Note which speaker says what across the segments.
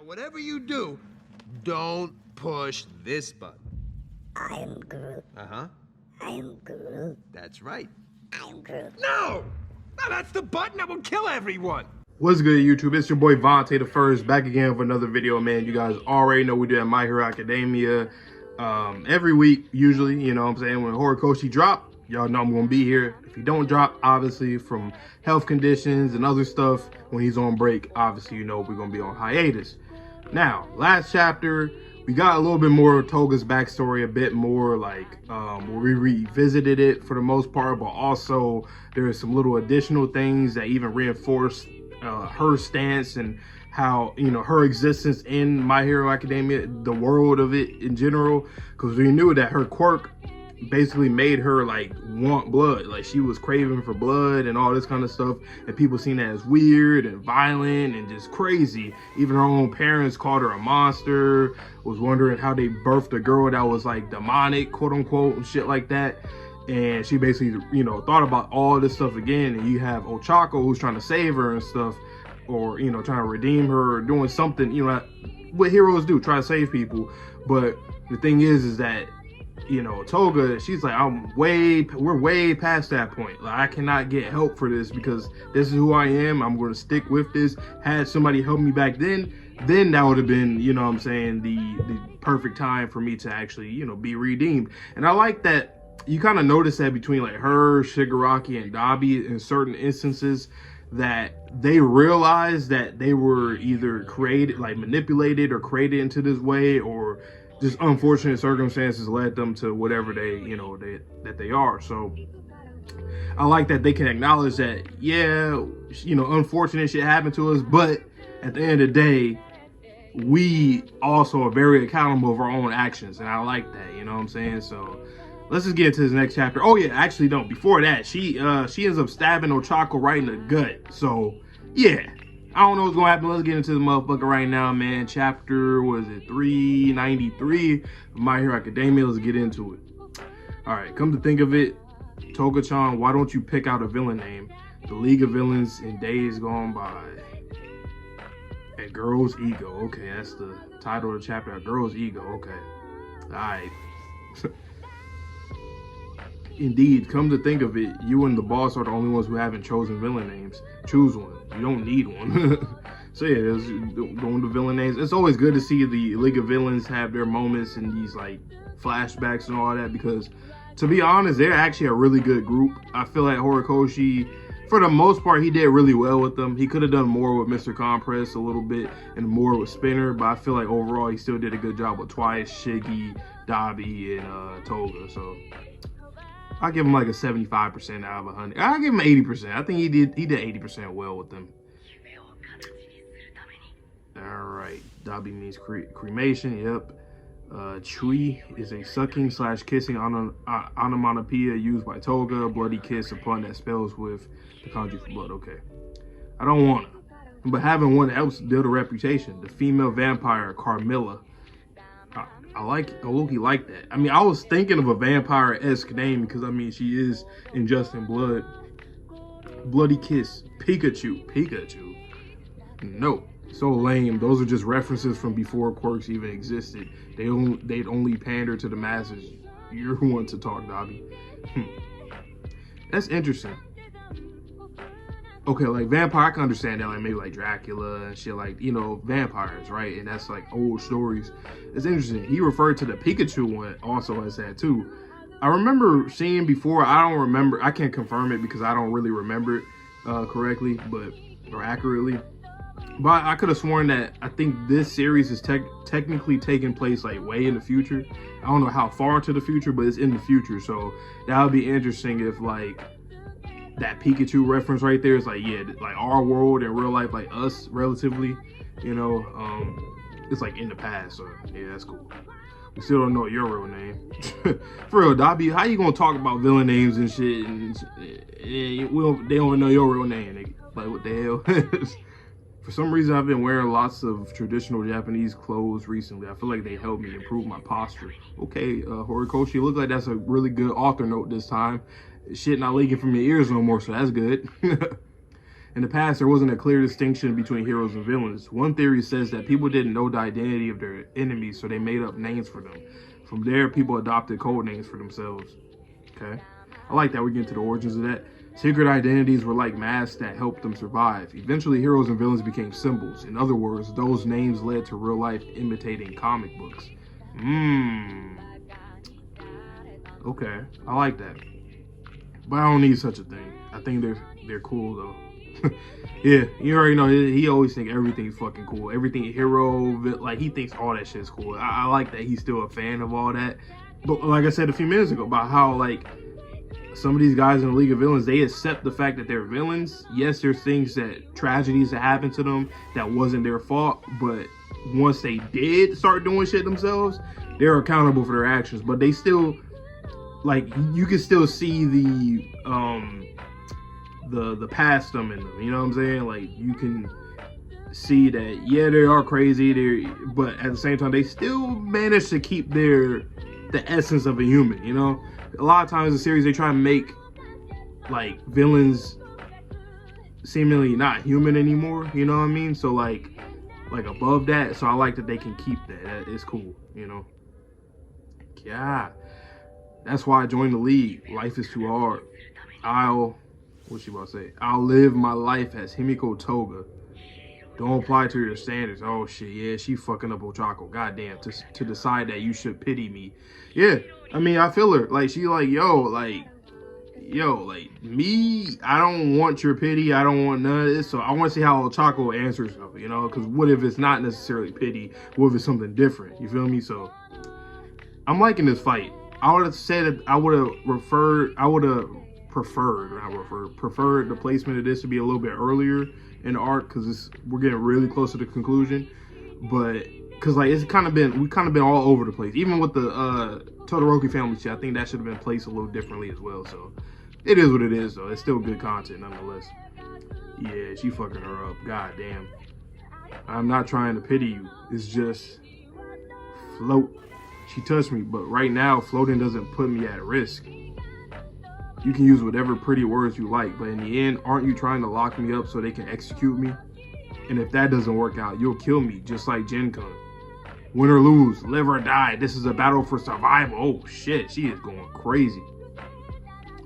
Speaker 1: Now, whatever you do, don't push this button.
Speaker 2: I am Groot.
Speaker 1: Uh-huh.
Speaker 2: I am Groot.
Speaker 1: That's right.
Speaker 2: I am Groot.
Speaker 1: No! No, that's the button that will kill everyone!
Speaker 3: What's good, YouTube? It's your boy Vontae the First, back again with another video, man. You guys already know we do at My Hero Academia every week, usually, you know what I'm saying? When Horikoshi drop, y'all know I'm gonna be here. If he don't drop, obviously, from health conditions and other stuff, when he's on break, obviously, you know we're gonna be on hiatus. Now, last chapter, we got a little bit more of Toga's backstory, a bit more like we revisited it for the most part, but also there are some little additional things that even reinforce her stance and how, you know, her existence in My Hero Academia, the world of it in general, because we knew that her quirk basically made her like want blood, like she was craving for blood and all this kind of stuff, and people seen that as weird and violent and just crazy. Even her own parents called her a monster, was wondering how they birthed a girl that was like demonic, quote unquote, and shit like that. And she basically, you know, thought about all this stuff again. And you have Ochako, who's trying to save her and stuff, or, you know, trying to redeem her, or doing something, you know, what heroes do, try to save people. But the thing is that, you know, Toga, she's like, we're way past that point. Like, I cannot get help for this because this is who I am. I'm going to stick with this. Had somebody help me back then that would have been, you know what I'm saying, the perfect time for me to actually, you know, be redeemed. And I like that you kind of notice that between like her, Shigaraki, and Dabi in certain instances, that they realized that they were either created, like manipulated or created into this way, or just unfortunate circumstances led them to whatever they, you know, that they are. So I like that they can acknowledge that, yeah, you know, unfortunate shit happened to us, but at the end of the day, we also are very accountable of our own actions. And I like that, you know what I'm saying? So let's just get into this next chapter. Oh yeah, actually no, before that, she ends up stabbing Ochako right in the gut. So yeah, I don't know what's gonna happen. Let's get into the motherfucker right now, man. Chapter, was it 393 of My Hero Academia? Let's get into it. All right, come to think of it, Toga-chan, why don't you pick out a villain name? The League of Villains in Days Gone By. A Girl's Ego. Okay, that's the title of the chapter. A Girl's Ego. Okay. All right. Indeed, come to think of it, you and the boss are the only ones who haven't chosen villain names. Choose one. You don't need one. So yeah, there's going to villain names. It's always good to see the League of Villains have their moments and these like flashbacks and all that, because to be honest, they're actually a really good group. I feel like Horikoshi, for the most part, he did really well with them. He could have done more with Mr. Compress a little bit and more with Spinner, but I feel like overall he still did a good job with Twice, Shiggy, Dabi, and Toga. So I'll give him like a 75% out of 100. I'll give him 80%. I think he did 80% well with them. All right, Dabi means cremation. Yep. Chui is a sucking / kissing onomatopoeia used by Toga. Bloody kiss, a pun that spells with the kanji for blood. Okay. I don't wanna, but having one helps build a reputation. The female vampire, Carmilla. I low-key like that. I mean, I was thinking of a vampire-esque name because, I mean, she is in Just in Blood. Bloody Kiss. Pikachu. No. So lame. Those are just references from before quirks even existed. They'd only pander to the masses. You're one to talk, Dabi. That's interesting. Okay, like vampire, I can understand that, like maybe like Dracula and shit, like, you know, vampires, right? And that's like old stories. It's interesting. He referred to the Pikachu one also as that too. I remember seeing before, I don't remember, I can't confirm it because I don't really remember it correctly, or accurately. But I could have sworn that I think this series is technically taking place like way in the future. I don't know how far into the future, but it's in the future. So that would be interesting if like that Pikachu reference right there is like, yeah, like our world in real life, like us relatively, you know, it's like in the past. So yeah, that's cool. We still don't know your real name. For real, Dabi, how you gonna talk about villain names and shit and they don't even know your real name, nigga? Like, what the hell? For some reason, I've been wearing lots of traditional Japanese clothes recently. I feel like they help me improve my posture. Okay, Horikoshi, look like that's a really good author note this time. Shit not leaking from your ears no more, so that's good. In the past, there wasn't a clear distinction between heroes and villains. One theory says that people didn't know the identity of their enemies, so they made up names for them. From there, people adopted code names for themselves. Okay. I like that we get into the origins of that. Secret identities were like masks that helped them survive. Eventually, heroes and villains became symbols. In other words, those names led to real life imitating comic books. Okay, I like that. But I don't need such a thing. I think they're cool though. Yeah, you already know he always think everything's fucking cool. Everything hero, like he thinks all that shit's cool. I like that he's still a fan of all that. But like I said a few minutes ago about how like some of these guys in the League of Villains, they accept the fact that they're villains. Yes, there's things tragedies that happen to them that wasn't their fault, but once they did start doing shit themselves, they're accountable for their actions. But they still, like, you can still see the past them in them, you know what I'm saying? Like, you can see that, yeah, they are crazy, but at the same time, they still manage to keep the essence of a human, you know? A lot of times in the series, they try to make, like, villains seemingly not human anymore, you know what I mean? So, like above that, so I like that they can keep that. It's cool, you know? Yeah. That's why I joined the League. Life is too hard. What's she about to say? I'll live my life as Himiko Toga. Don't apply to your standards. Oh shit, yeah, she fucking up Ochako. Goddamn, to decide that you should pity me. Yeah, I mean, I feel her. Like, she like, like me, I don't want your pity. I don't want none of this. So I want to see how Ochako answers her, you know? Because what if it's not necessarily pity? What if it's something different? You feel me? So I'm liking this fight. I would have said that I would have preferred the placement of this to be a little bit earlier in the arc, because we're getting really close to the conclusion. But because like we've kind of been all over the place, even with the Todoroki family shit. I think that should have been placed a little differently as well. So it is what it is, though. It's still good content nonetheless. Yeah, she fucking her up. God damn. I'm not trying to pity you. It's just float. She touched me, but right now floating doesn't put me at risk. You can use whatever pretty words you like, but in the end, aren't you trying to lock me up so they can execute me? And if that doesn't work out, you'll kill me, just like Gen-kun. Win or lose, live or die, this is a battle for survival. Oh shit, she is going crazy.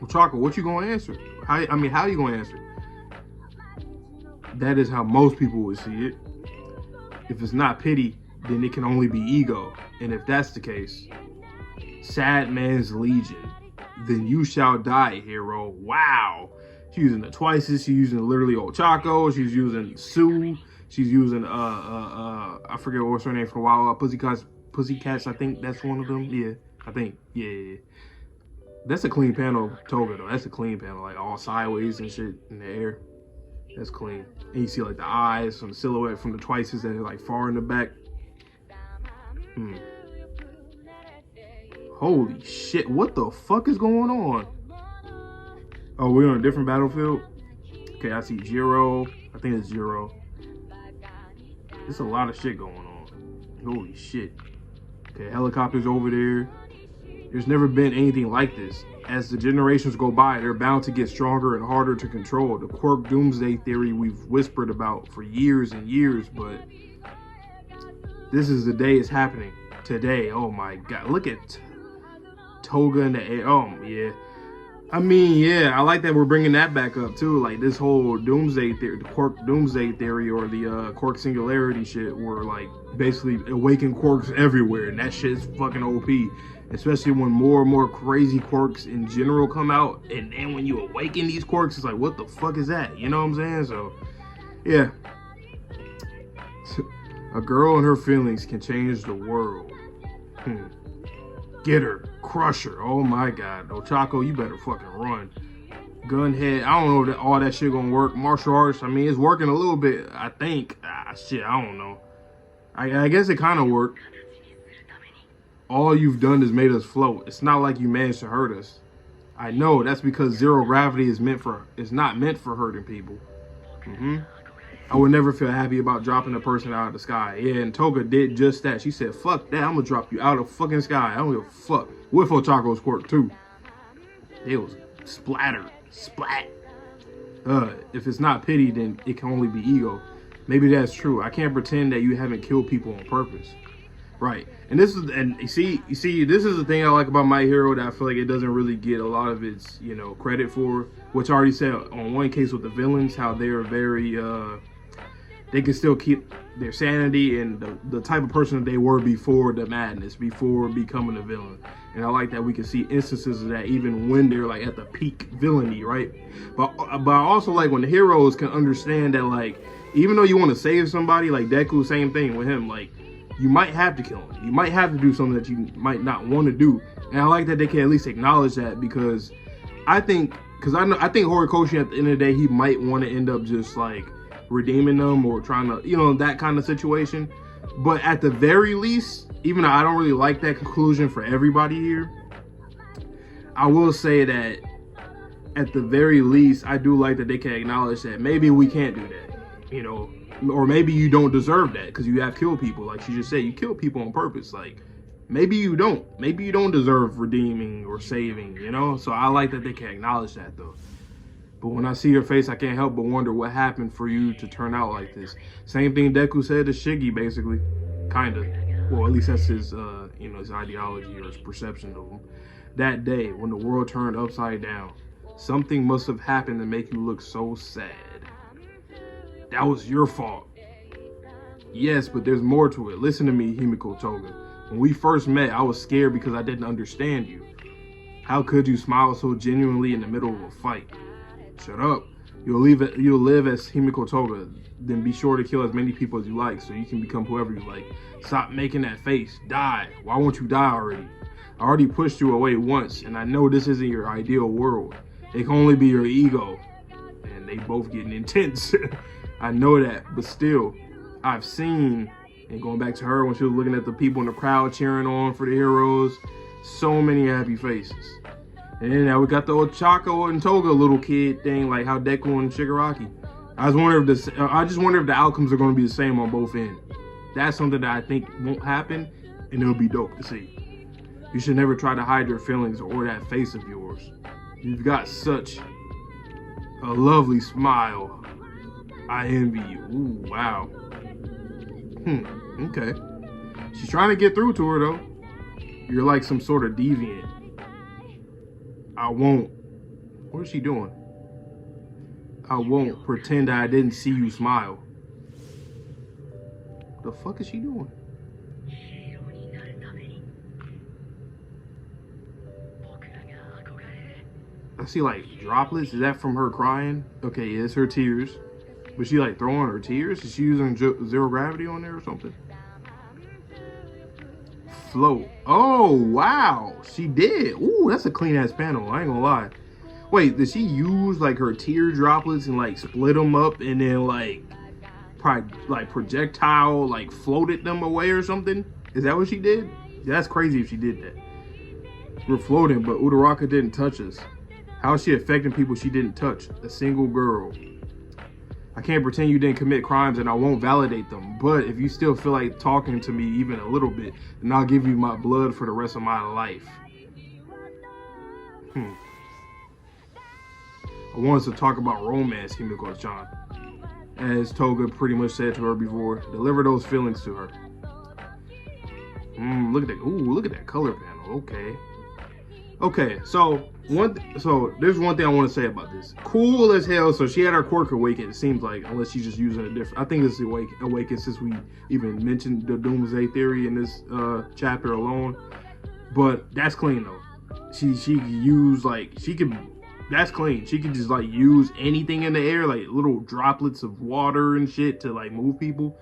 Speaker 3: Ochako, what you gonna answer? How you gonna answer? That is how most people would see it. If it's not pity, then it can only be ego. And if that's the case, sad man's legion. Then you shall die, hero. Wow. She's using the twices. She's using literally Ochako. She's using Sue. She's using I forget what's her name for a while. Pussycats. I think that's one of them. Yeah, I think. Yeah. That's a clean panel, Toga though. That's a clean panel, like all sideways and shit in the air. That's clean. And you see like the eyes from the silhouette from the twices that are like far in the back. Holy shit, what the fuck is going on? Oh, we're on a different battlefield? Okay, I see Jiro. I think it's Jiro. There's a lot of shit going on. Holy shit. Okay, helicopters over there. There's never been anything like this. As the generations go by, they're bound to get stronger and harder to control. The Quirk doomsday theory we've whispered about for years and years, but this is the day it's happening. Today. Oh my god. Look at Toga in the air. Oh yeah. I mean, yeah, I like that we're bringing that back up too. Like this whole doomsday theory, the Quirk doomsday theory, or the Quirk singularity shit, where like basically awaken Quirks everywhere, and that shit's fucking OP. Especially when more and more crazy Quirks in general come out, and then when you awaken these Quirks, it's like, what the fuck is that? You know what I'm saying? So, yeah. A girl and her feelings can change the world. Get her, crush her. Oh my god, Ochako, you better fucking run. Gunhead, I don't know if all that shit gonna work. Martial arts, I mean, it's working a little bit, I think. Shit, I don't know. I guess it kind of worked. All you've done is made us float. It's not like you managed to hurt us. I know, that's because zero gravity is not meant for hurting people. I would never feel happy about dropping a person out of the sky. Yeah, and Toga did just that. She said, fuck that, I'm gonna drop you out of the fucking sky. I don't give a fuck. With Ochako's Quirk too. It was splattered. Splat. If it's not pity, then it can only be ego. Maybe that's true. I can't pretend that you haven't killed people on purpose. Right. And this is, and you see, this is the thing I like about My Hero that I feel like it doesn't really get a lot of its, you know, credit for, which I already said on one case with the villains, how they're very, they can still keep their sanity and the type of person that they were before the madness, before becoming a villain. And I like that we can see instances of that even when they're like at the peak villainy, right? But I also like when the heroes can understand that, like, even though you want to save somebody, like Deku, same thing with him, like, you might have to kill him. You might have to do something that you might not want to do. And I like that they can at least acknowledge that, because I think Horikoshi at the end of the day, he might want to end up just like redeeming them or trying to, you know, that kind of situation. But at the very least, even though I don't really like that conclusion for everybody here, I will say that at the very least, I do like that they can acknowledge that maybe we can't do that, you know, or maybe you don't deserve that because you have killed people. Like she just said, you kill people on purpose. Like, maybe you don't deserve redeeming or saving, you know? So I like that they can acknowledge that though. But when I see your face, I can't help but wonder what happened for you to turn out like this. Same thing Deku said to Shiggy, basically. Kinda. Well, at least that's his, you know, his ideology or his perception of him. That day, when the world turned upside down, something must have happened to make you look so sad. That was your fault. Yes, but there's more to it. Listen to me, Himiko Toga. When we first met, I was scared because I didn't understand you. How could you smile so genuinely in the middle of a fight? Shut up. You'll live as Himiko Toga. Then be sure to kill as many people as you like so you can become whoever you like. Stop making that face. Die. Why won't you die already? I already pushed you away once, and I know this isn't your ideal world. It can only be your ego. And they both getting intense. I know that, but still, I've seen, and going back to her when she was looking at the people in the crowd cheering on for the heroes, so many happy faces. And then now we got the Ochako and Toga little kid thing, like how Deku and Shigaraki. I just wonder if the outcomes are going to be the same on both ends. That's something that I think won't happen, and it'll be dope to see. You should never try to hide your feelings or that face of yours. You've got such a lovely smile. I envy you. Ooh, wow. Okay. She's trying to get through to her, though. You're like some sort of deviant. I won't. What is she doing? I won't pretend I didn't see you smile. The fuck is she doing? I see like droplets. Is that from her crying? Okay, yeah, it's her tears. Was she like throwing her tears? Is she using zero gravity on there or something? Float. Oh, wow. She did. Ooh, that's a clean ass panel. I ain't gonna lie. Wait, did she use like her tear droplets and like split them up and then like probably like projectile like floated them away or something? Is that what she did? Yeah, that's crazy if she did that. We're floating, but Uraraka didn't touch us. How is she affecting people she didn't touch? A single girl. I can't pretend you didn't commit crimes and I won't validate them. But if you still feel like talking to me even a little bit, then I'll give you my blood for the rest of my life. I want us to talk about romance, Himiko-chan. As Toga pretty much said to her before, deliver those feelings to her. Look at that. Ooh, look at that color panel. Okay. Okay, so there's one thing I want to say about this. Cool as hell. So she had her quirk awakened, it seems like, unless she's just using a different. I think this is awakened since we even mentioned the Doomsday Theory in this chapter alone. But that's clean though. She can use that's clean. She can just like use anything in the air, like little droplets of water and shit to like move people.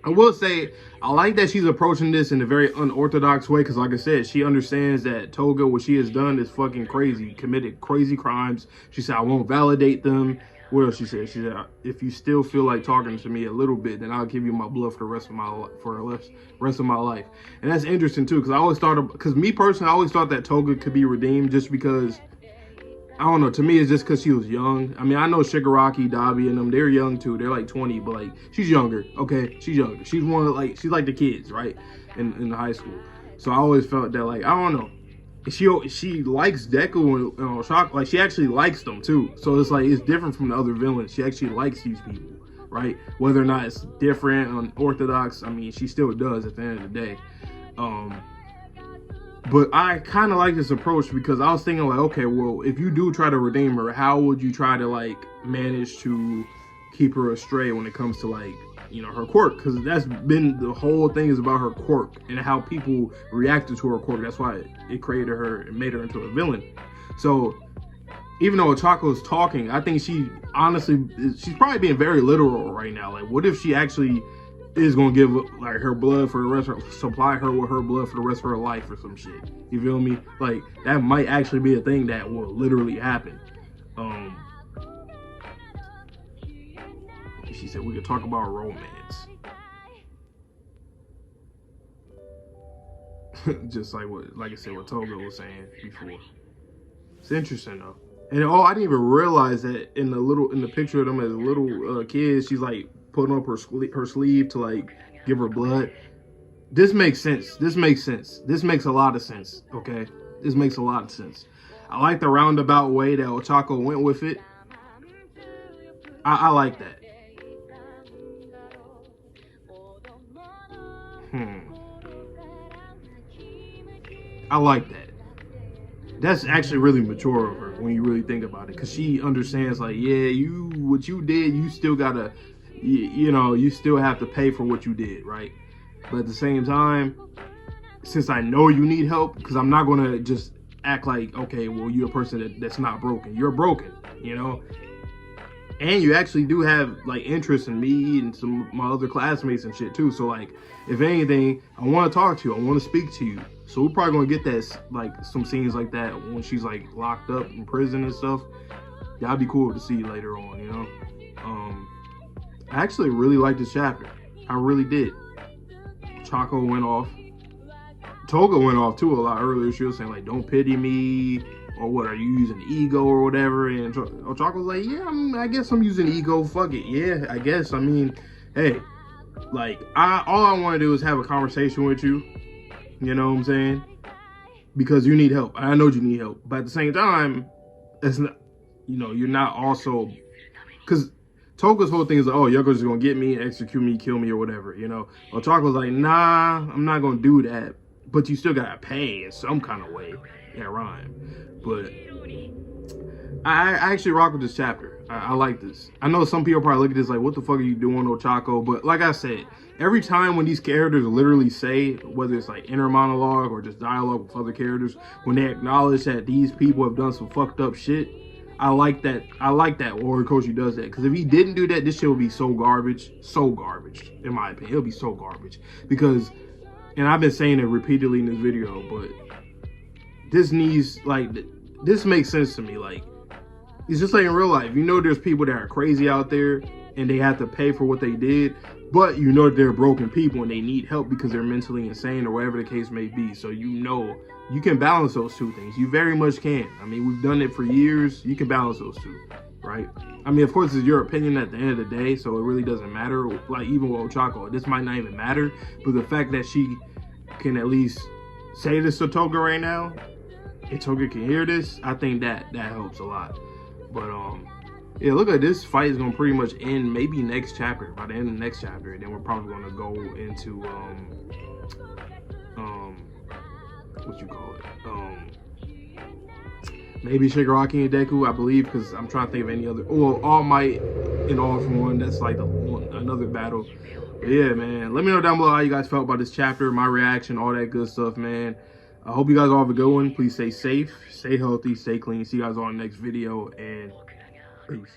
Speaker 3: I will say, I like that she's approaching this in a very unorthodox way, because like I said, she understands that Toga, what she has done is fucking crazy, committed crazy crimes. She said, I won't validate them. What else she said? She said, if you still feel like talking to me a little bit, then I'll give you my blood for the rest of my life. And that's interesting too, because me personally, I always thought that Toga could be redeemed just because, I don't know, to me it's just because she was young. I mean, I know Shigaraki, Dabi, and them, they're young too. They're like 20, but like, she's younger, okay? She's younger. She's like the kids, right? In high school. So I always felt that, like, I don't know. she likes Deku and Ochako. Like, she actually likes them too. So it's like, it's different from the other villains. She actually likes these people, right? Whether or not it's different, unorthodox, I mean, she still does at the end of the day. But I kind of like this approach because I was thinking like, okay, well, if you do try to redeem her, how would you try to like manage to keep her astray when it comes to like, you know, her quirk? Because that's been the whole thing, is about her quirk and how people reacted to her quirk. That's why it created her and made her into a villain. So even though Ochako is talking, I think she honestly, she's probably being very literal right now. Like, what if she actually is gonna give like her blood for the rest of her, supply her with her blood for the rest of her life or some shit? You feel me? Like, that might actually be a thing that will literally happen. She said we could talk about romance. Just like I said, what Toga was saying before. It's interesting though. And I didn't even realize that in the picture of them as little kids, she's like putting up her sleeve to like give her blood. This makes sense. This makes sense. This makes a lot of sense. Okay, this makes a lot of sense. I like the roundabout way that Ochako went with it. I like that. I like that. That's actually really mature of her when you really think about it, because she understands like, yeah, what you did, you still gotta, you know, you still have to pay for what you did, right? But at the same time, since I know you need help, because I'm not gonna just act like, okay, well, you're a person that's not broken. You're broken, you know? And you actually do have like interest in me and some of my other classmates and shit too. So like, if anything, I want to talk to you. I want to speak to you. So we're probably gonna get that, like some scenes like that when she's like locked up in prison and stuff. That'd be cool to see later on, you know. I actually really liked this chapter. I really did. Ochako went off. Toga went off too a lot earlier. She was saying like, "Don't pity me." Or what, are you using ego or whatever? And Ochako was like, yeah, I guess I'm using ego. Fuck it. Yeah, I guess. I mean, hey, like, all I want to do is have a conversation with you. You know what I'm saying? Because you need help. I know you need help. But at the same time, it's not, you know, you're not also, because Toga's whole thing is like, oh, you're just going to get me, execute me, kill me or whatever, you know? Ochako's like, nah, I'm not going to do that. But you still got to pay in some kind of way. Yeah, rhyme. But I actually rock with this chapter. I like this. I know some people probably look at this like, what the fuck are you doing, Ochako? But like I said, every time when these characters literally say, whether it's like inner monologue or just dialogue with other characters, when they acknowledge that these people have done some fucked up shit, I like that. I like that Horikoshi does that. Because if he didn't do that, this shit would be so garbage. So garbage, in my opinion. It'll be so garbage. Because, and I've been saying it repeatedly in this video, but this needs, like, this makes sense to me. Like, it's just like in real life. You know there's people that are crazy out there and they have to pay for what they did, but you know they're broken people and they need help because they're mentally insane or whatever the case may be. So you know you can balance those two things. You very much can. I mean, we've done it for years. You can balance those two, right? I mean, of course, it's your opinion at the end of the day, so it really doesn't matter. Like, even with Ochako, this might not even matter, but the fact that she can at least say this to Toga right now, and Toga can hear this, I think that helps a lot. But yeah, look at this fight is gonna pretty much end maybe next chapter, by the end of the next chapter, and then we're probably gonna go into what you call it, maybe Shigaraki and Deku, I believe, because I'm trying to think of any other, well, All Might and All for One, that's like another battle. But yeah, man, let me know down below how you guys felt about this chapter, my reaction, all that good stuff, man. I hope you guys all have a good one. Please stay safe, stay healthy, stay clean. See you guys all in the next video, and peace.